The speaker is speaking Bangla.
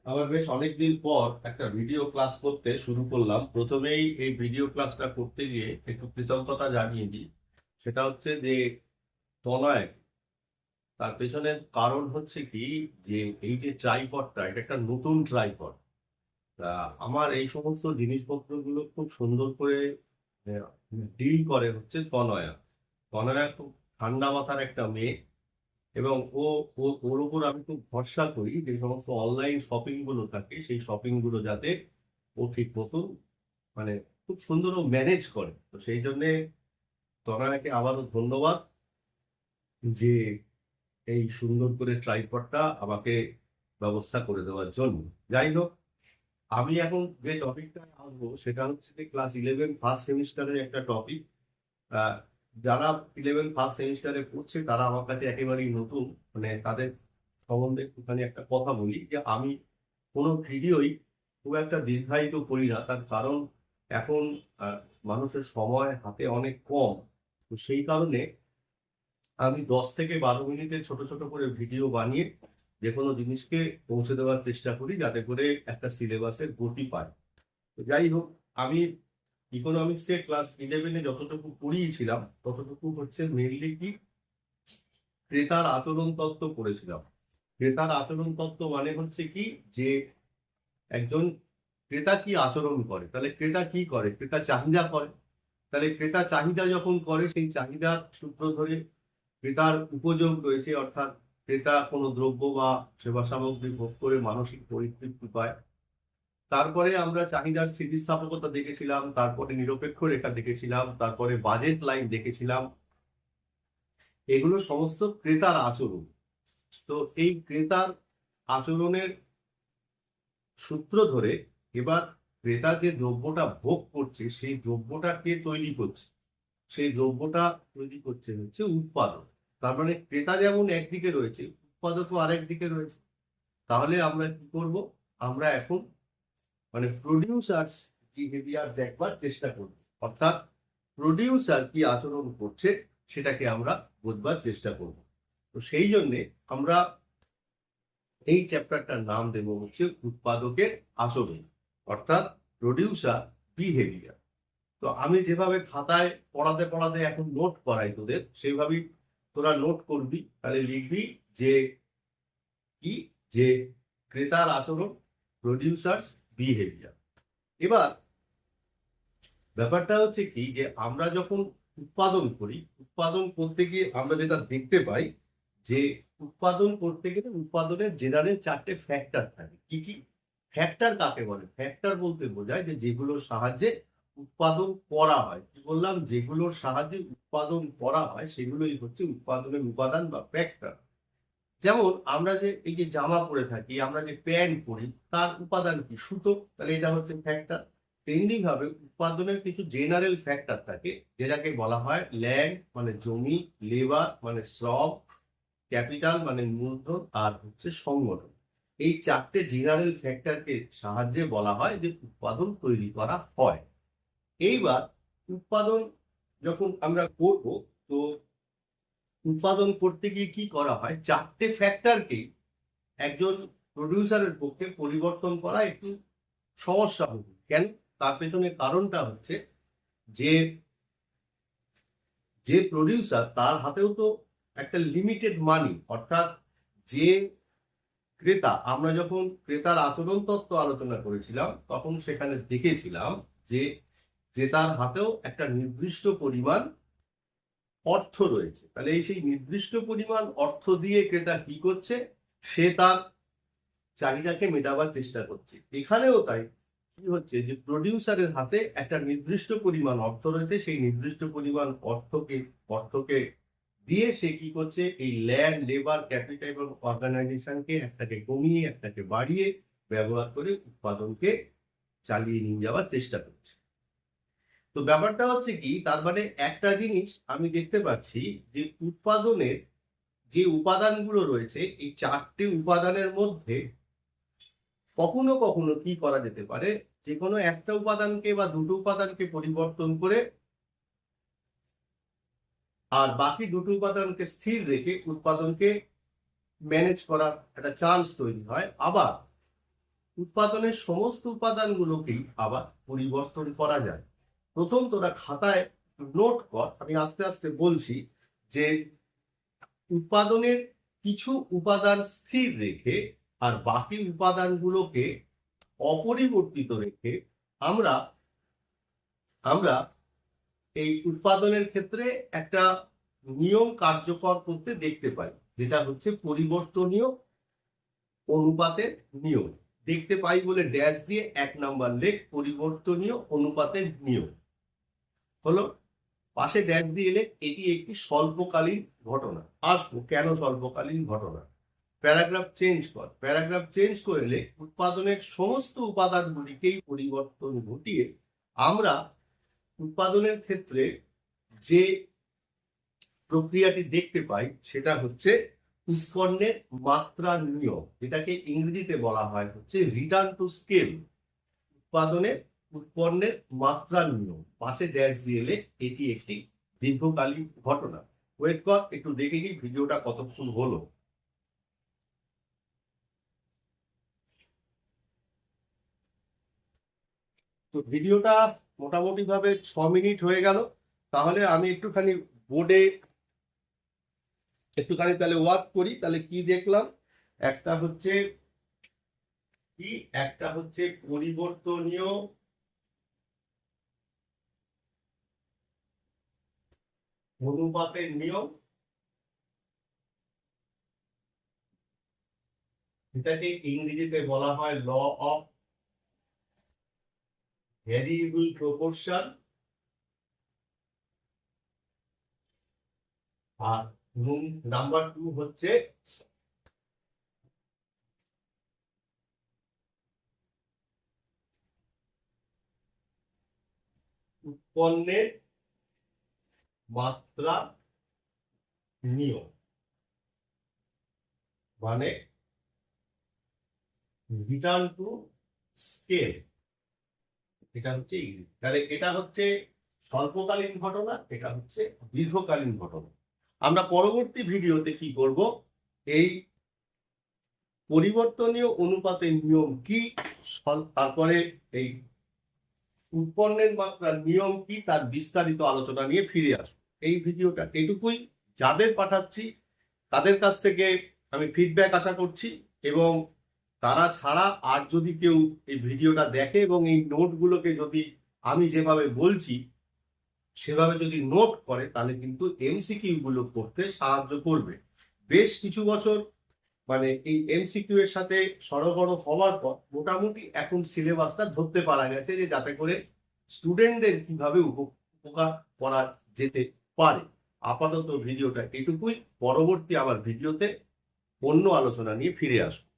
আবার বেশ অনেকদিন পর একটা ভিডিও ক্লাস করতে শুরু করলাম। প্রথমেই এই ভিডিও ক্লাসটা করতে গিয়ে একটু কৃতজ্ঞতা জানিয়ে দিই। সেটা হচ্ছে যে তনয়, তার পেছনের কারণ হচ্ছে কি, যে এই যে ট্রাইপডটা, এটা একটা নতুন ট্রাইপড। তা আমার এই সমস্ত জিনিসপত্রগুলো খুব সুন্দর করে ডিল করে হচ্ছে তনয়া। তনয়া খুব ঠান্ডা মাথার একটা মেয়ে, এবং ওর উপর আমি খুব ভরসা করি। যে সমস্ত অনলাইন শপিং গুলো থাকে, সেই শপিং গুলো যাতে ও ঠিক মতন, মানে খুব সুন্দর ও ম্যানেজ করে। তো সেই জন্যে তনয়াকে আবারও ধন্যবাদ, যে এই সুন্দর করে ট্রাইপডটা আমাকে ব্যবস্থা করে দেওয়ার জন্য। যাই হোক, আমি এখন যে টপিকটা আসবো সেটা হচ্ছে যে ক্লাস 11 ফার্স্ট সেমিস্টারের একটা টপিক। যারা 11 ফার্স্ট সেমিস্টারে পড়ছে তারা আমার কাছে একেবারেই নতুন। মানে তাদের সম্বন্ধে একটুখানি একটা কথা বলি, যে আমি কোনো ভিডিওই খুব একটা দীর্ঘায়িত করি না। তার কারণ এখন আহ, মানুষের সময় হাতে অনেক কম। তো সেই কারণে আমি 10 থেকে 12 মিনিটের ছোট ছোট করে ভিডিও বানিয়ে যে কোনো জিনিসকে পৌঁছে দেওয়ার চেষ্টা করি, যাতে করে একটা সিলেবাসের গতি পায়। তো যাই হোক, আমি ইকোনমিক্সে ক্লাস 11-এ যতটুকু পড়িয়েছিলাম ততটুকু হচ্ছে মেনলি কি, ক্রেতার আচরণ তত্ত্ব পড়েছিলাম। ক্রেতার আচরণ তত্ত্ব মানে হচ্ছে কি, যে একজন ক্রেতা কি আচরণ করে। তাহলে ক্রেতা কি করে? ক্রেতা চাহিদা করে। তাহলে ক্রেতা চাহিদা যখন করে, সেই চাহিদার সূত্র ধরে ক্রেতার উপযোগ রয়েছে, অর্থাৎ ক্রেতা কোনো দ্রব্য বা সেবা সামগ্রী ভোগ করে মানসিক পরিতৃপ্তি পায়। তারপরে আমরা চাহিদার স্থিতিস্থাপকতা দেখেছিলাম, তারপরে নিরপেক্ষ রেখা দেখেছিলাম, তারপরে বাজেট লাইন দেখেছিলাম। এগুলো সমস্ত ক্রেতার আচরণ। তো এই ক্রেতার আচরণের সূত্র ধরে এবার ক্রেতা যে দ্রব্যটা ভোগ করছে, সেই দ্রব্যটা কে তৈরি করছে? সেই দ্রব্যটা তৈরি করছে হচ্ছে উৎপাদক। তার মানে ক্রেতা যেমন একদিকে রয়েছে, উৎপাদকও আরেক দিকে রয়েছে। তাহলে আমরা কি করব? আমরা এখন মানে প্রডিউসার্স বিহেভিয়ার দেখবার চেষ্টা করব। অর্থাৎ প্রডিউসার কি আচরণ করছে সেটাকে আমরা বুঝবার চেষ্টা করব। তো সেই জন্যে আমরা এই চ্যাপ্টারটার নাম দেব হচ্ছে উৎপাদকের আচরণ, অর্থাৎ প্রডিউসার বিহেভিয়ার। তো আমি যেভাবে খাতায় পড়াতে পড়াতে এখন নোট করাই তোদের, সেইভাবেই তোরা নোট করবি। তাহলে লিখবি যে কি, যে ক্রেতার আচরণ, প্রডিউসার্স বিহেভিয়ার। এবার ব্যাপারটা হচ্ছে কি, যে আমরা যখন উৎপাদন করি, উৎপাদন করতে গিয়ে আমরা যেটা দেখতে পাই, যে উৎপাদন করতে গেলে উৎপাদনের জেনারেল 4টে ফ্যাক্টর থাকে। কি কি ফ্যাক্টর? কাকে বলে ফ্যাক্টর? বলতে বোঝায় যে যেগুলোর সাহায্যে উৎপাদন করা হয়। কি বললাম? যেগুলোর সাহায্যে উৎপাদন করা হয় সেগুলোই হচ্ছে উৎপাদনের উপাদান বা ফ্যাক্টর। যেমন আমরা যে এই যে জামা পরে থাকি, আমরা যে প্যান্ট পরি, তার উপাদান কি? সুতো। তাহলে এটা হচ্ছে ফ্যাক্টর। তেমনি ভাবে উৎপাদনের কিছু জেনারেল ফ্যাক্টর থাকে, যেটাকে বলা হয় ল্যান্ড মানে জমি, লেবার মানে শ্রম, ক্যাপিটাল মানে মূলধন, আর হচ্ছে সংগঠন। এই 4টে জেনারেল ফ্যাক্টরকে সাহায্যে বলা হয় যে উৎপাদন তৈরি করা হয়। এইবার উৎপাদন যখন আমরা করব, তো উৎপাদন করতে গিয়ে কি করা হয়? 4টে ফ্যাক্টরকে একজন প্রডিউসারের পক্ষে পরিবর্তন করা একটু সমস্যা হবে। কেন? তার পেছনে কারণটা হচ্ছে যে যে প্রডিউসার, তার হাতেও তো একটা লিমিটেড মানি। অর্থাৎ যে ক্রেতা, আমরা যখন ক্রেতার আচরণ তত্ত্ব আলোচনা করেছিলাম তখন সেখানে দেখেছিলাম যে ক্রেতার হাতেও একটা নির্দিষ্ট পরিমাণ অর্থ রয়েছে। তাহলে এই সেই নির্দিষ্ট পরিমাণ অর্থ দিয়ে ক্রেতা কি করছে? সে তার চাহিদাকে মেটাবার চেষ্টা করছে। এখানেও তাই কি হচ্ছে, যে প্রডিউসারের হাতে একটা নির্দিষ্ট পরিমাণ অর্থ রয়েছে। সেই নির্দিষ্ট পরিমাণ অর্থকে দিয়ে সে কি করছে? এই ল্যান্ড, লেবার, ক্যাপিটাল এবং অর্গানাইজেশনকে একটাকে কমিয়ে একটাকে বাড়িয়ে ব্যবহার করে উৎপাদনকে চালিয়ে নিয়ে যাওয়ার চেষ্টা করছে। তো ব্যাপারটা হচ্ছে কি, তার মানে একটা জিনিস আমি দেখতে পাচ্ছি, যে উৎপাদনের যে উপাদানগুলো রয়েছে, এই 4টে উপাদানের মধ্যে কখনো কখনো কি করা যেতে পারে, যে কোনো একটা উপাদানকে বা দুটো উপাদানকে পরিবর্তন করে আর বাকি দুটো উপাদানকে স্থির রেখে উৎপাদনকে ম্যানেজ করার একটা চান্স তৈরি হয়। আবার উৎপাদনের সমস্ত উপাদানগুলোকেই আবার পরিবর্তন করা যায়। প্রথম তোরা খাতায় নোট কর, আমি আস্তে আস্তে বলছি, যে উৎপাদনের কিছু উপাদান স্থির রেখে আর বাকি উপাদানগুলোকে অপরিবর্তিত রেখে আমরা আমরা এই উৎপাদনের ক্ষেত্রে একটা নিয়ম কার্যকর করতে দেখতে পাই, যেটা হচ্ছে পরিবর্তনীয় অনুপাতের নিয়ম। দেখতে পাই বলে ড্যাশ দিয়ে 1 নাম্বার লেখ, পরিবর্তনীয় অনুপাতের নিয়ম হলো, পাশে ড্যাশ দিয়ে লেখ এটি একটি স্বল্পকালীন ঘটনা। আসবো কেন স্বল্পকালীন ঘটনা। প্যারাগ্রাফ চেঞ্জ কর, প্যারাগ্রাফ চেঞ্জ করে লেখ উৎপাদনের সমস্ত উপাদানগুলিকেই পরিবর্তন ঘটিয়ে আমরা উৎপাদনের ক্ষেত্রে যে প্রক্রিয়াটি দেখতে পাই সেটা হচ্ছে উৎপন্নের মাত্রার নিয়ম, যেটাকে ইংরেজিতে বলা হয় হচ্ছে রিটার্ন টু স্কেল। উৎপন্নের মাত্রার নিয়ম, পাশে ড্যাশ দিয়ে এলে এটি একটি দীর্ঘকালীন ঘটনা। ওয়েট কর, একটু দেখে নিই ভিডিওটা কতক্ষণ হলো। তো ভিডিওটা মোটামুটি ভাবে 6 মিনিট হয়ে গেল। তাহলে আমি একটুখানি বোর্ডে তাহলে ওয়ার্ক করি। তাহলে কি দেখলাম, একটা হচ্ছে পরিবর্তনীয় অনুপাতের নিয়ম, এটাকে ইংরেজিতে বলা হয় ল অফ ভ্যারিয়েবল প্রপোর্শন। আর নাম্বার 2 হচ্ছে উৎপন্নের মাত্রা নিয়ম, মানে রিটার্ন টু স্কেল। এটা হচ্ছে ইংরেজি। তাহলে এটা হচ্ছে স্বল্পকালীন ঘটনা, এটা হচ্ছে দীর্ঘকালীন ঘটনা। আমরা পরবর্তী ভিডিওতে কি করব, এই পরিবর্তনীয় অনুপাতের নিয়ম কি, তারপরে এই উৎপন্নের মাত্রার নিয়ম কি, তার বিস্তারিত আলোচনা নিয়ে ফিরে আসবো। এই ভিডিওটা এটুকুই। যাদের পাঠাচ্ছি তাদের কাছ থেকে আমি ফিডব্যাক আশা করছি, এবং তারা ছাড়া আর যদি কেউ এই ভিডিওটা দেখে এবং এই নোটগুলোকে যদি আমি যেভাবে বলছি সেভাবে যদি নোট করে, তাহলে কিন্তু এমসিকিউ গুলো করতে সাহায্য করবে। বেশ কিছু বছর মানে এই এমসিকিউ এর সাথে সরগড় হওয়ার পর মোটামুটি এখন সিলেবাসটা ধরতে পারা গেছে, যে যাতে করে স্টুডেন্টদের কিভাবে উপকার করা যেতে পারে। আপাতত ভিডিওটা এটুকুই। পরবর্তী আবার ভিডিওতে অন্য আলোচনা নিয়ে ফিরে আসবো।